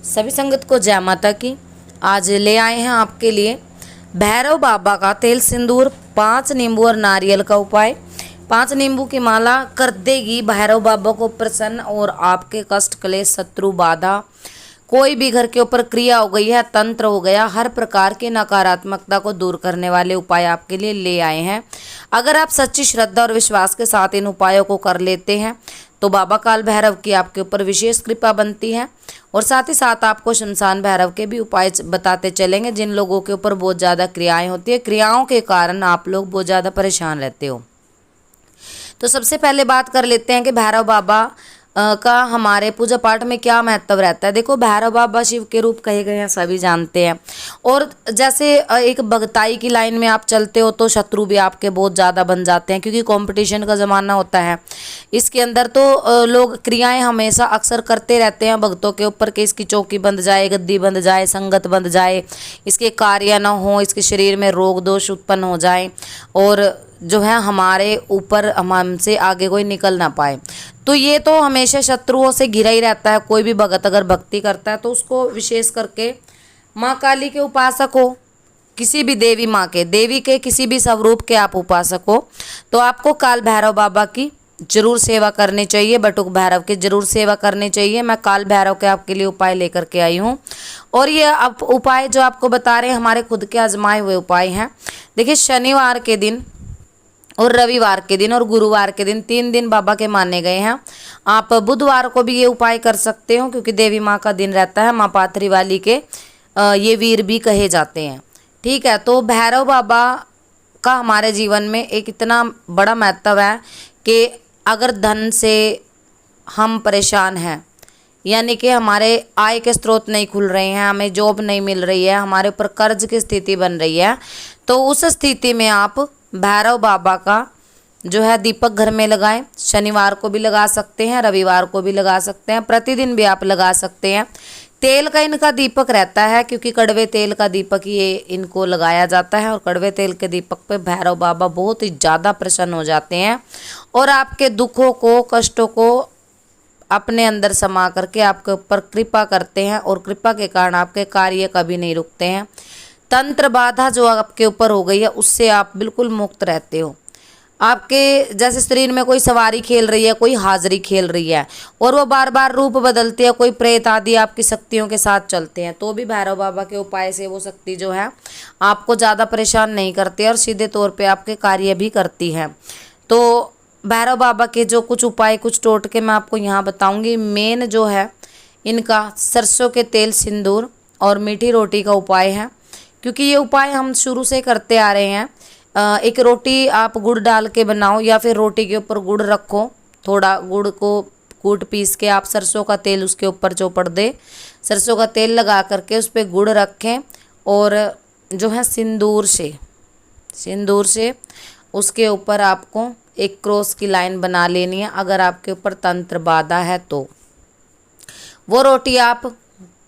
सभी संगत को जय माता की। आज ले आए हैं आपके लिए भैरव बाबा का तेल सिंदूर, 5 नींबू और नारियल का उपाय। 5 नींबू की माला कर देगी भैरव बाबा को प्रसन्न और आपके कष्ट क्लेश शत्रु बाधा कोई भी घर के ऊपर क्रिया हो गई है, तंत्र हो गया, हर प्रकार की नकारात्मकता को दूर करने वाले उपाय आपके लिए ले आए हैं। अगर आप सच्ची श्रद्धा और विश्वास के साथ इन उपायों को कर लेते हैं तो बाबा काल भैरव की आपके ऊपर विशेष कृपा बनती है। और साथ ही साथ आपको शमशान भैरव के भी उपाय बताते चलेंगे जिन लोगों के ऊपर बहुत ज़्यादा क्रियाएं होती है, क्रियाओं के कारण आप लोग बहुत ज़्यादा परेशान रहते हो। तो सबसे पहले बात कर लेते हैं कि भैरव बाबा का हमारे पूजा पाठ में क्या महत्व रहता है। देखो, भैरव बाबा शिव के रूप कहे गए हैं, सभी जानते हैं। और जैसे एक भगताई की लाइन में आप चलते हो तो शत्रु भी आपके बहुत ज़्यादा बन जाते हैं, क्योंकि कंपटीशन का ज़माना होता है इसके अंदर। तो लोग क्रियाएं हमेशा अक्सर करते रहते हैं भक्तों के ऊपर कि इसकी चौकी बंद जाए, गद्दी बंद जाए, संगत बंद जाए, इसके कार्य न हो, इसके शरीर में रोग दोष उत्पन्न हो जाए और जो है हमारे ऊपर हमसे आगे कोई निकल ना पाए। तो ये तो हमेशा शत्रुओं से घिरा ही रहता है। कोई भी भगत अगर भक्ति करता है तो उसको विशेष करके माँ काली के उपासक हो, किसी भी देवी माँ के, देवी के किसी भी स्वरूप के आप उपासक हो तो आपको काल भैरव बाबा की जरूर सेवा करनी चाहिए, बटुक भैरव की जरूर सेवा करनी चाहिए। मैं काल भैरव के आपके लिए उपाय लेकर के आई हूँ और ये आप उपाय जो आपको बता रहे हैं हमारे खुद के आजमाए हुए उपाय हैं। देखिए, शनिवार के दिन और रविवार के दिन और गुरुवार के दिन 3 दिन बाबा के माने गए हैं। आप बुधवार को भी ये उपाय कर सकते हो क्योंकि देवी माँ का दिन रहता है, माँ पाथरी वाली के ये वीर भी कहे जाते हैं। ठीक है, तो भैरव बाबा का हमारे जीवन में एक इतना बड़ा महत्व है कि अगर धन से हम परेशान हैं, यानी कि हमारे आय के स्रोत नहीं खुल रहे हैं, हमें जॉब नहीं मिल रही है, हमारे ऊपर कर्ज की स्थिति बन रही है, तो उस स्थिति में आप भैरव बाबा का जो है दीपक घर में लगाएं। शनिवार को भी लगा सकते हैं, रविवार को भी लगा सकते हैं, प्रतिदिन भी आप लगा सकते हैं। तेल का इनका दीपक रहता है क्योंकि कड़वे तेल का दीपक ये इनको लगाया जाता है और कड़वे तेल के दीपक पे भैरव बाबा बहुत ही ज़्यादा प्रसन्न हो जाते हैं और आपके दुखों को, कष्टों को अपने अंदर समा करके आपके ऊपर कृपा करते हैं और कृपा के कारण आपके कार्य कभी नहीं रुकते हैं। तंत्र बाधा जो आपके ऊपर हो गई है उससे आप बिल्कुल मुक्त रहते हो। आपके जैसे शरीर में कोई सवारी खेल रही है, कोई हाजिरी खेल रही है और वो बार बार रूप बदलती है, कोई प्रेत आदि आपकी शक्तियों के साथ चलते हैं, तो भी भैरव बाबा के उपाय से वो शक्ति जो है आपको ज़्यादा परेशान नहीं करती और सीधे तौर पे आपके कार्य भी करती है। तो भैरव बाबा के जो कुछ उपाय, कुछ टोटके मैं आपको यहाँ बताऊँगी। मेन जो है इनका सरसों के तेल सिंदूर और मीठी रोटी का उपाय है, क्योंकि ये उपाय हम शुरू से करते आ रहे हैं। एक रोटी आप गुड़ डाल के बनाओ या फिर रोटी के ऊपर गुड़ रखो, थोड़ा गुड़ को कूट पीस के आप सरसों का तेल उसके ऊपर चौपड़ दे, सरसों का तेल लगा करके उस पर गुड़ रखें और जो है सिंदूर से उसके ऊपर आपको एक क्रॉस की लाइन बना लेनी है। अगर आपके ऊपर तंत्र बाधा है तो वो रोटी आप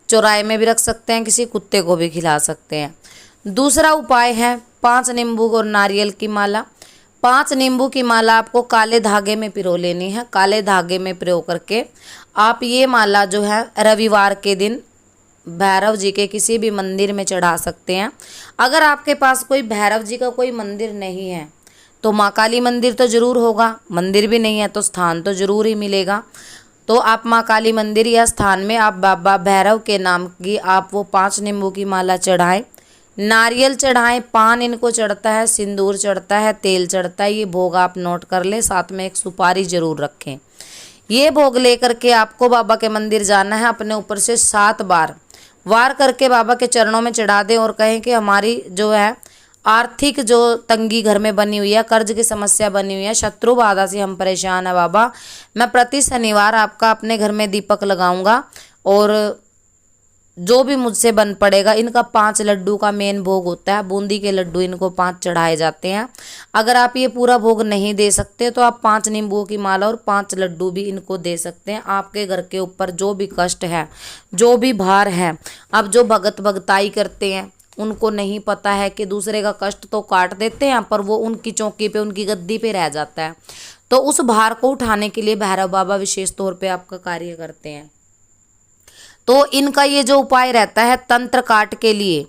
चौराहे में भी रख सकते हैं, किसी कुत्ते को भी खिला सकते हैं। दूसरा उपाय है 5 नींबू और नारियल की माला। 5 नींबू की माला आपको काले धागे में पिरो लेनी है। काले धागे में पिरो करके आप ये माला जो है रविवार के दिन भैरव जी के किसी भी मंदिर में चढ़ा सकते हैं। अगर आपके पास कोई भैरव जी का कोई मंदिर नहीं है तो माँ काली मंदिर तो ज़रूर होगा, मंदिर भी नहीं है तो स्थान तो ज़रूर ही मिलेगा। तो आप माँ काली मंदिर या स्थान में आप बाबा भैरव के नाम की आप वो 5 नींबू की माला चढ़ाएं, नारियल चढ़ाएं, पान इनको चढ़ता है, सिंदूर चढ़ता है, तेल चढ़ता है। ये भोग आप नोट कर लें, साथ में एक सुपारी जरूर रखें। ये भोग लेकर के आपको बाबा के मंदिर जाना है, अपने ऊपर से 7 बार वार करके बाबा के चरणों में चढ़ा दें और कहें कि हमारी जो है आर्थिक जो तंगी घर में बनी हुई है, कर्ज की समस्या बनी हुई है, शत्रु बाधा से हम परेशान है बाबा, मैं प्रति शनिवार आपका अपने घर में दीपक लगाऊंगा और जो भी मुझसे बन पड़ेगा। इनका 5 लड्डू का मेन भोग होता है, बूंदी के लड्डू इनको 5 चढ़ाए जाते हैं। अगर आप ये पूरा भोग नहीं दे सकते तो आप 5 नींबुओं की माला और 5 लड्डू भी इनको दे सकते हैं। आपके घर के ऊपर जो भी कष्ट है, जो भी भार है, अब जो भगत भगताई करते हैं उनको नहीं पता है कि दूसरे का कष्ट तो काट देते हैं पर वो उनकी चौकी पे, उनकी गद्दी पे रह जाता है। तो उस भार को उठाने के लिए भैरव बाबा विशेष तौर पे आपका कार्य करते हैं। तो इनका ये जो उपाय रहता है तंत्र काट के लिए।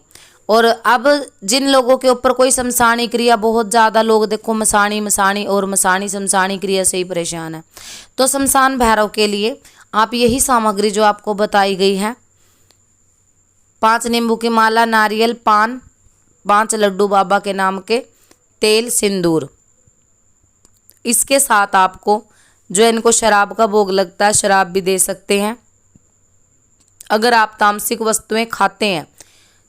और अब जिन लोगों के ऊपर कोई शमशानी क्रिया, बहुत ज़्यादा लोग देखो मसाणी मसाणी और मसाणी शमशानी क्रिया से ही परेशान है, तो शमशान भैरव के लिए आप यही सामग्री जो आपको बताई गई है, 5 नींबू की माला, नारियल, पान, 5 लड्डू बाबा के नाम के, तेल, सिंदूर, इसके साथ आपको जो इनको शराब का भोग लगता है, शराब भी दे सकते हैं। अगर आप तामसिक वस्तुएं खाते हैं,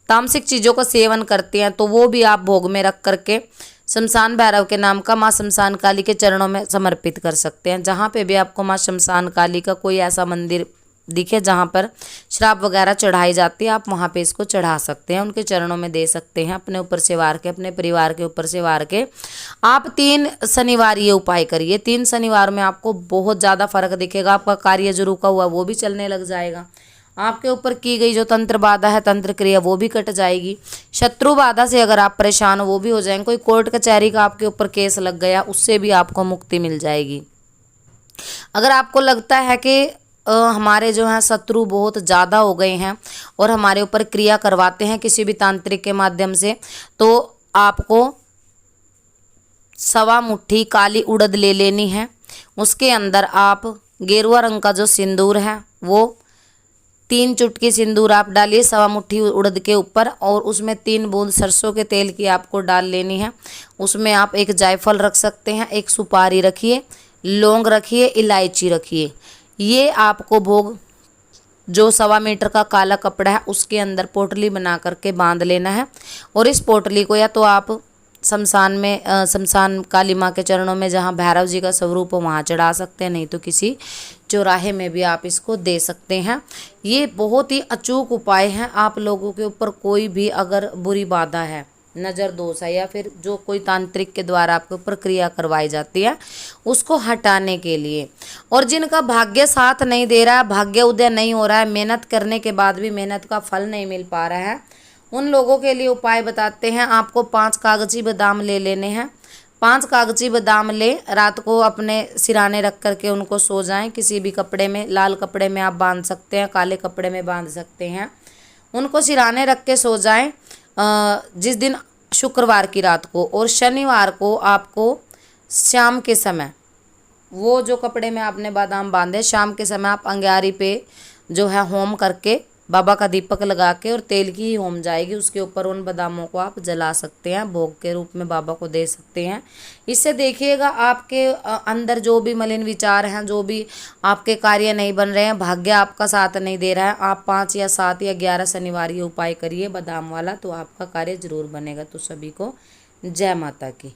तामसिक चीज़ों का सेवन करते हैं, तो वो भी आप भोग में रख करके शमशान भैरव के नाम का माँ शमशान काली के चरणों में समर्पित कर सकते हैं। जहाँ पे भी आपको माँ शमशान काली का कोई ऐसा मंदिर दिखे जहाँ पर शराब वगैरह चढ़ाई जाती है, आप वहाँ पे इसको चढ़ा सकते हैं, उनके चरणों में दे सकते हैं, अपने ऊपर से वार के, अपने परिवार के ऊपर से वार के। आप 3 शनिवार ये उपाय करिए। 3 शनिवार में आपको बहुत ज़्यादा फर्क दिखेगा। आपका कार्य जो रुका हुआ वो भी चलने लग जाएगा। आपके ऊपर की गई जो तंत्र बाधा है, तंत्र क्रिया, वो भी कट जाएगी। शत्रु बाधा से अगर आप परेशान हो वो भी हो जाएंगे। कोई कोर्ट कचहरी का आपके ऊपर केस लग गया, उससे भी आपको मुक्ति मिल जाएगी। अगर आपको लगता है कि हमारे जो हैं शत्रु बहुत ज़्यादा हो गए हैं और हमारे ऊपर क्रिया करवाते हैं किसी भी तांत्रिक के माध्यम से, तो आपको 1.25 मुट्ठी काली उड़द ले लेनी है। उसके अंदर आप गेरुआ रंग का जो सिंदूर है वो 3 चुटकी सिंदूर आप डालिए 1.25 मुट्ठी उड़द के ऊपर, और उसमें 3 बूंद सरसों के तेल की आपको डाल लेनी है। उसमें आप एक जायफल रख सकते हैं, एक सुपारी रखिए, लौंग रखिए, इलायची रखिए। ये आपको भोग जो 1.25 मीटर का काला कपड़ा है उसके अंदर पोटली बना करके बांध लेना है। और इस पोटली को या तो आप शमशान में, शमशान काली माँ के चरणों में जहाँ भैरव जी का स्वरूप हो वहाँ चढ़ा सकते हैं, नहीं तो किसी चौराहे में भी आप इसको दे सकते हैं। ये बहुत ही अचूक उपाय है। आप लोगों के ऊपर कोई भी अगर बुरी बाधा है, नज़र दोष है, या फिर जो कोई तांत्रिक के द्वारा आपके ऊपर क्रिया करवाई जाती है, उसको हटाने के लिए। और जिनका भाग्य साथ नहीं दे रहा है, भाग्य उदय नहीं हो रहा है, मेहनत करने के बाद भी मेहनत का फल नहीं मिल पा रहा है, उन लोगों के लिए उपाय बताते हैं। आपको 5 कागजी बादाम ले लेने हैं। 5 कागजी बादाम ले, रात को अपने सिराने रख करके उनको सो जाएं। किसी भी कपड़े में, लाल कपड़े में आप बांध सकते हैं, काले कपड़े में बांध सकते हैं। उनको सिराने रख के सो जाएं। जिस दिन शुक्रवार की रात को और शनिवार को आपको शाम के समय, वो जो कपड़े में आपने बादाम बांधे, शाम के समय आप अंगारी पे जो है होम करके, बाबा का दीपक लगा के, और तेल की ही होम जाएगी, उसके ऊपर उन बादामों को आप जला सकते हैं, भोग के रूप में बाबा को दे सकते हैं। इससे देखिएगा आपके अंदर जो भी मलिन विचार हैं, जो भी आपके कार्य नहीं बन रहे हैं, भाग्य आपका साथ नहीं दे रहा है, आप 5 या 7 या 11 शनिवार ये उपाय करिए बादाम वाला, तो आपका कार्य जरूर बनेगा। तो सभी को जय माता की।